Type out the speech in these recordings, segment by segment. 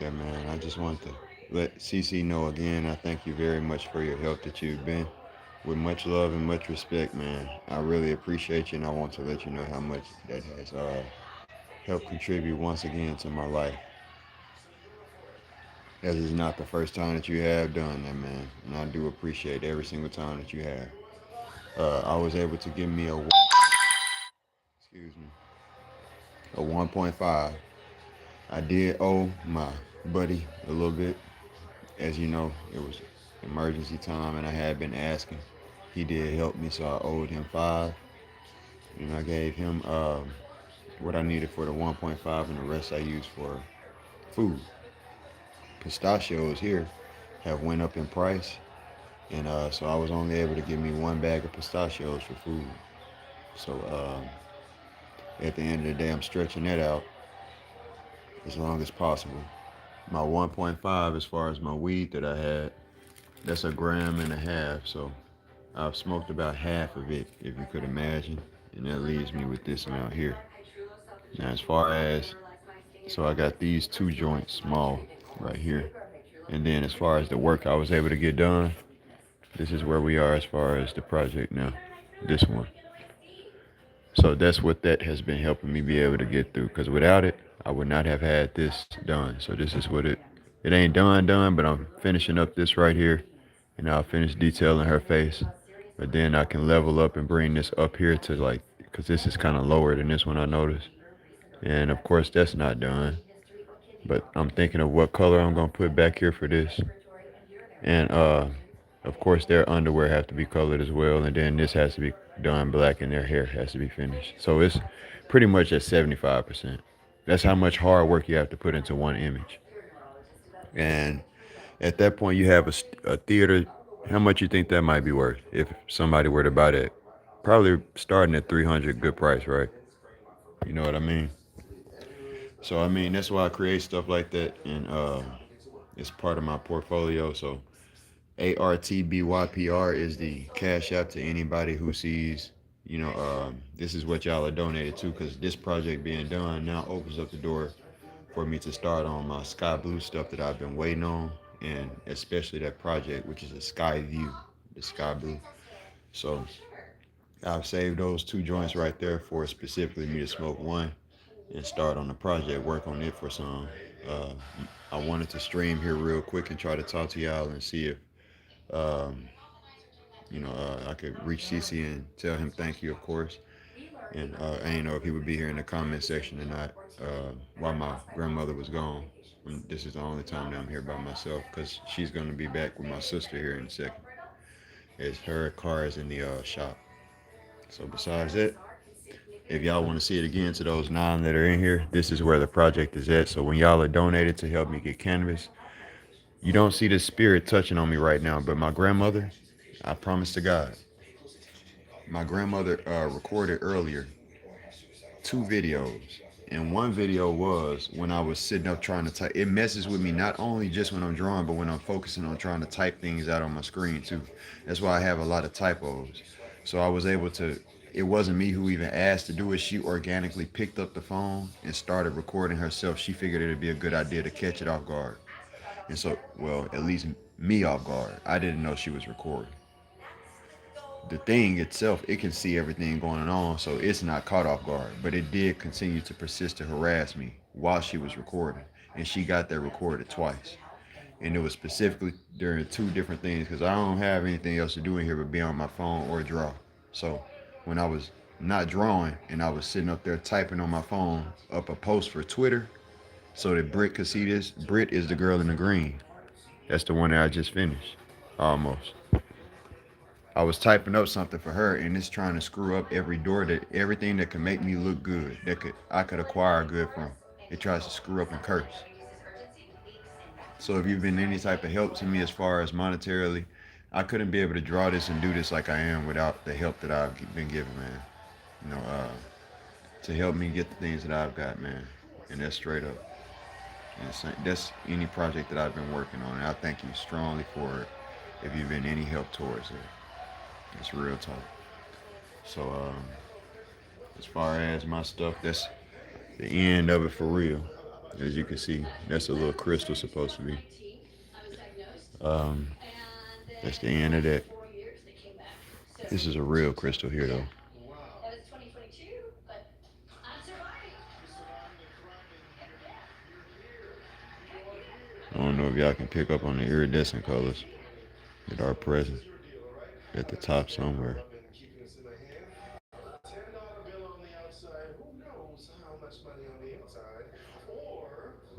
Yeah, man. I just want to let CC know again. I thank you very much for your help that you've been. With much love and much respect, man. I really appreciate you, and I want to let you know how much that has helped contribute once again to my life. As it's not the first time that you have done that, man, and I do appreciate every single time that you have. I was able to give me excuse me, a 1.5. I did owe my buddy a little bit. As you know, it was emergency time, and I had been asking. He did help me, so I owed him five, and I gave him what I needed for the 1.5, and the rest I used for food. Pistachios here have went up in price, and so I was only able to give me one bag of pistachios for food. So at the end of the day, I'm stretching that out as long as possible. My 1.5, as far as my weed that I had, that's a gram and a half. So I've smoked about half of it, if you could imagine, and that leaves me with this amount here. Now, as far as, so I got these two joints small right here. And then as far as the work I was able to get done, this is where we are as far as the project now. This one. So that's what that has been helping me be able to get through. Because without it, I would not have had this done. So this is what it ain't done, but I'm finishing up this right here. And I'll finish detailing her face. But then I can level up and bring this up here to like, because this is kind of lower than this one I noticed. And of course, that's not done. But I'm thinking of what color I'm going to put back here for this. And of course, their underwear have to be colored as well. And then this has to be done black and their hair has to be finished. So it's pretty much at 75%. That's how much hard work you have to put into one image. And at that point, you have a theater. How much you think that might be worth if somebody were to buy that? Probably starting at 300, good price, right? You know what I mean? So I mean that's why I create stuff like that, and it's part of my portfolio. So ARTBYPR is the cash app to anybody who sees. This is what y'all are donated to, because this project being done now opens up the door for me to start on my sky blue stuff that I've been waiting on, and especially that project, which is a sky view, the sky blue. So I've saved those two joints right there for specifically me to smoke one and start on the project, work on it for some. Uh, I wanted to stream here real quick and try to talk to y'all and see if um, I could reach CC and tell him thank you, of course. And I didn't know if he would be here in the comment section or not while my grandmother was gone. And this is the only time that I'm here by myself, because she's going to be back with my sister here in a second. As her car is in the shop. So besides that, if y'all want to see it again, to those nine that are in here, this is where the project is at. So when y'all are donated to help me get cannabis, you don't see the spirit touching on me right now, but my grandmother, I promise to God, my grandmother recorded earlier two videos. And one video was when I was sitting up trying to type. It messes with me not only just when I'm drawing, but when I'm focusing on trying to type things out on my screen too. That's why I have a lot of typos. So I was able to. It wasn't me who even asked to do it. She organically picked up the phone and started recording herself. She figured it'd be a good idea to catch it off guard. And so, well, at least me off guard. I didn't know she was recording. The thing itself, it can see everything going on, so it's not caught off guard. But it did continue to persist to harass me while she was recording, and she got that recorded twice. And it was specifically during two different things, because I don't have anything else to do in here but be on my phone or draw. So when I was not drawing and I was sitting up there typing on my phone up a post for Twitter so that Britt could see this. Britt is the girl in the green. That's the one that I just finished, almost. I was typing up something for her, and it's trying to screw up every door, that everything that could make me look good, that could I could acquire good from. It tries to screw up and curse. So if you've been any type of help to me as far as monetarily, I couldn't be able to draw this and do this like I am without the help that I've been given, man. You know, to help me get the things that I've got, man. And that's straight up. And that's any project that I've been working on. And I thank you strongly for it if you've been any help towards it. It's real talk. So, as far as my stuff, that's the end of it for real. As you can see, that's a little crystal supposed to be. Um, that's the end of that. This is a real crystal here, though. I don't know if y'all can pick up on the iridescent colors that are present at the top somewhere.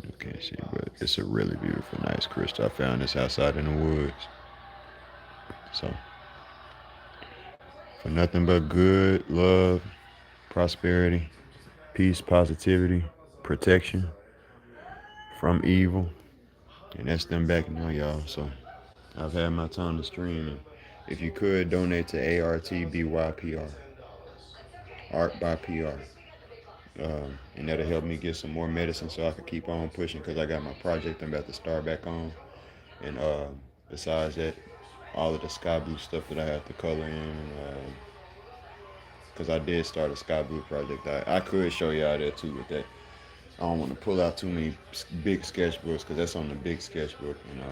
You can't see, but it's a really beautiful, nice crystal. I found this outside in the woods. So, for nothing but good, love, prosperity, peace, positivity, protection from evil. And that's them back now, y'all. So, I've had my time to stream. And if you could donate to ARTBYPR, Art by PR. And that'll help me get some more medicine so I can keep on pushing because I got my project I'm about to start back on. And besides that, all of the sky blue stuff that I have to color in. Because I did start a sky blue project. I could show y'all that too with that. I don't want to pull out too many big sketchbooks because that's on the big sketchbook. And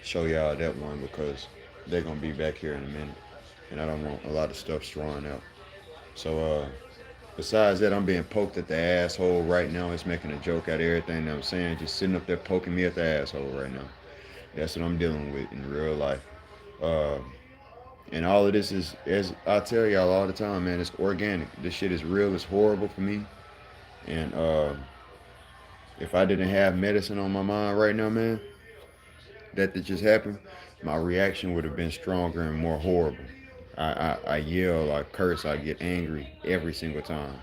show y'all that one because they're going to be back here in a minute. And I don't want a lot of stuff drawn out. So, besides that, I'm being poked at the asshole right now. It's making a joke out of everything that I'm saying. Just sitting up there poking me at the asshole right now. That's what I'm dealing with in real life. Uh, and all of this is, as I tell y'all all the time, man, it's organic. This shit is real. It's horrible for me. And if I didn't have medicine on my mind right now, man, that just happened, my reaction would have been stronger and more horrible. I yell, I curse, I get angry every single time.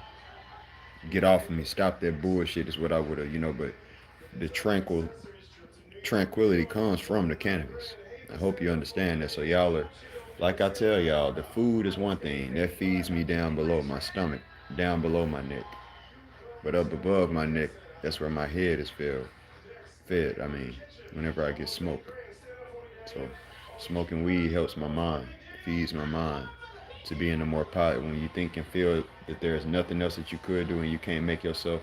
Get off of me, stop that bullshit is what I would have, but the tranquility comes from the cannabis. I hope you understand that. So y'all are, like I tell y'all, the food is one thing that feeds me down below my stomach, down below my neck, but up above my neck, that's where my head is filled. Fed. I mean, whenever I get smoke. So smoking weed helps my mind, feeds my mind to be in a more positive. When you think and feel that there is nothing else that you could do and you can't make yourself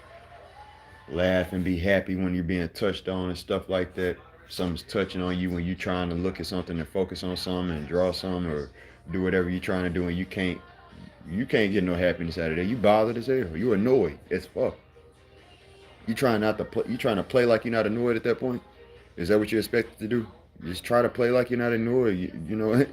laugh and be happy when you're being touched on and stuff like that. Something's touching on you when you're trying to look at something and focus on something and draw something or do whatever you're trying to do and you can't get no happiness out of that. You bothered as hell. You annoyed as fuck. You trying not to play. You trying to play like you're not annoyed at that point. Is that what you expected to do? Just try to play like you're not annoyed. You know what?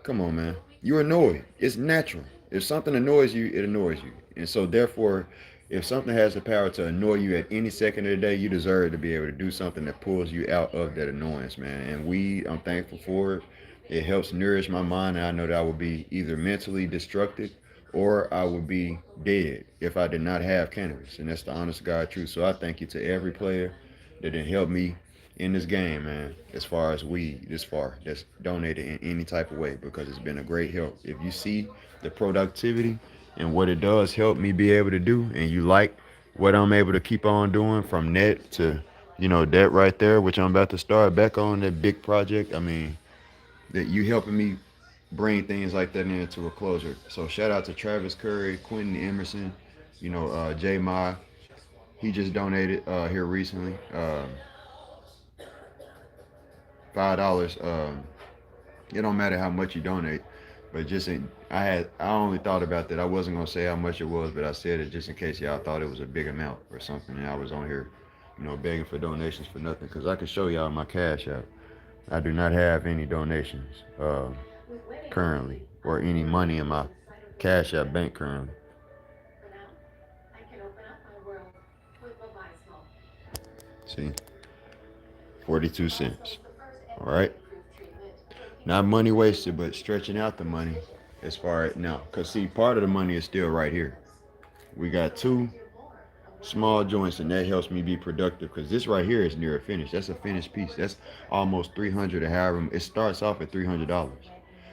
Come on, man. You're annoyed. It's natural. If something annoys you, it annoys you. And so, therefore, if something has the power to annoy you at any second of the day, you deserve to be able to do something that pulls you out of that annoyance, man. And I'm thankful for it. It helps nourish my mind, and I know that I would be either mentally destructive or I would be dead if I did not have cannabis. And that's the honest God truth. So I thank you to every player that did help me in this game, man, as far as weed, this far, that's donated in any type of way, because it's been a great help. If you see the productivity and what it does help me be able to do, and you like what I'm able to keep on doing from net to, that right there, which I'm about to start back on, that big project, I mean, that you helping me bring things like that into a closure. So shout out to Travis Curry, Quentin Emerson, J Ma. He just donated here recently. $5. It don't matter how much you donate, but I only thought about that. I wasn't gonna say how much it was, but I said it just in case y'all thought it was a big amount or something. And I was on here, begging for donations for nothing, because I can show y'all my cash app. I do not have any donations currently or any money in my cash app bank currently. See, 42 cents. All right. Not money wasted, but stretching out the money as far as now. Because, see, part of the money is still right here. We got two small joints, and that helps me be productive because this right here is near a finish. That's a finished piece. That's almost 300 or however. It starts off at $300.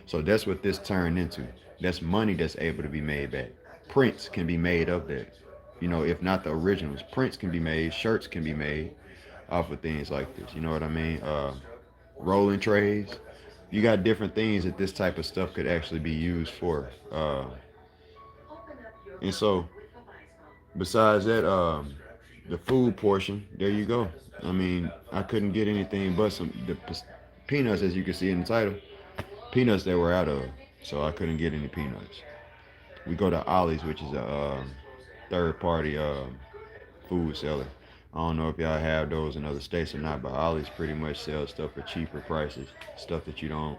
So that's what this turned into. That's money that's able to be made back. Prints can be made of that. If not the originals, prints can be made, shirts can be made off of things like this. You know what I mean? Rolling trays. You got different things that this type of stuff could actually be used for. And so, besides that, the food portion, there you go. I mean, I couldn't get anything but some peanuts, as you can see in the title. Peanuts they were out of, so I couldn't get any peanuts. We go to Ollie's, which is a third party food seller. I don't know if y'all have those in other states or not, but Ollie's pretty much sells stuff for cheaper prices, stuff that you don't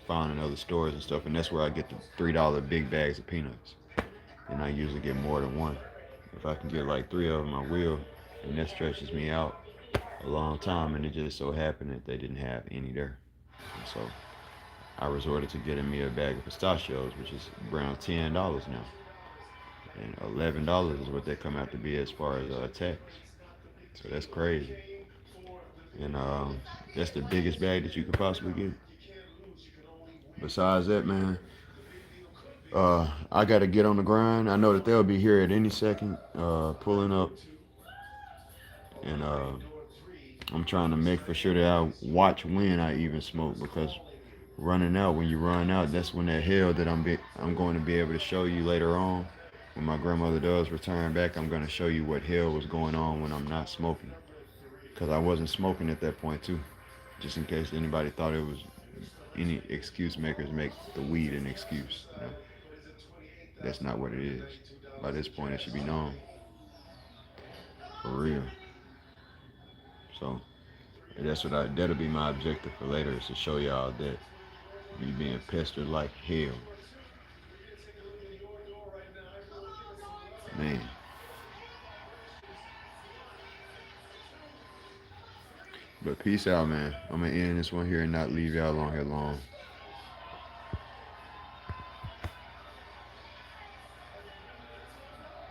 find in other stores and stuff. And that's where I get the $3 big bags of peanuts. And I usually get more than one. If I can get like three of them, I will. And that stretches me out a long time. And it just so happened that they didn't have any there. And so I resorted to getting me a bag of pistachios, which is around $10 now. And $11 is what they come out to be as far as tax. So that's crazy. And that's the biggest bag that you could possibly get. Besides that, man, I got to get on the grind. I know that they'll be here at any second, pulling up, and I'm trying to make for sure that I watch when I even smoke because running out, when you run out, that's when that hell that I'm going to be able to show you later on. When my grandmother does return back, I'm going to show you what hell was going on when I'm not smoking. Because I wasn't smoking at that point, too. Just in case anybody thought it was any excuse makers make the weed an excuse. You know? That's not what it is. By this point, it should be known. For real. So, that'll be my objective for later is to show y'all that me being pestered like hell. Man. But peace out, man. I'm gonna end this one here and not leave y'all on here long.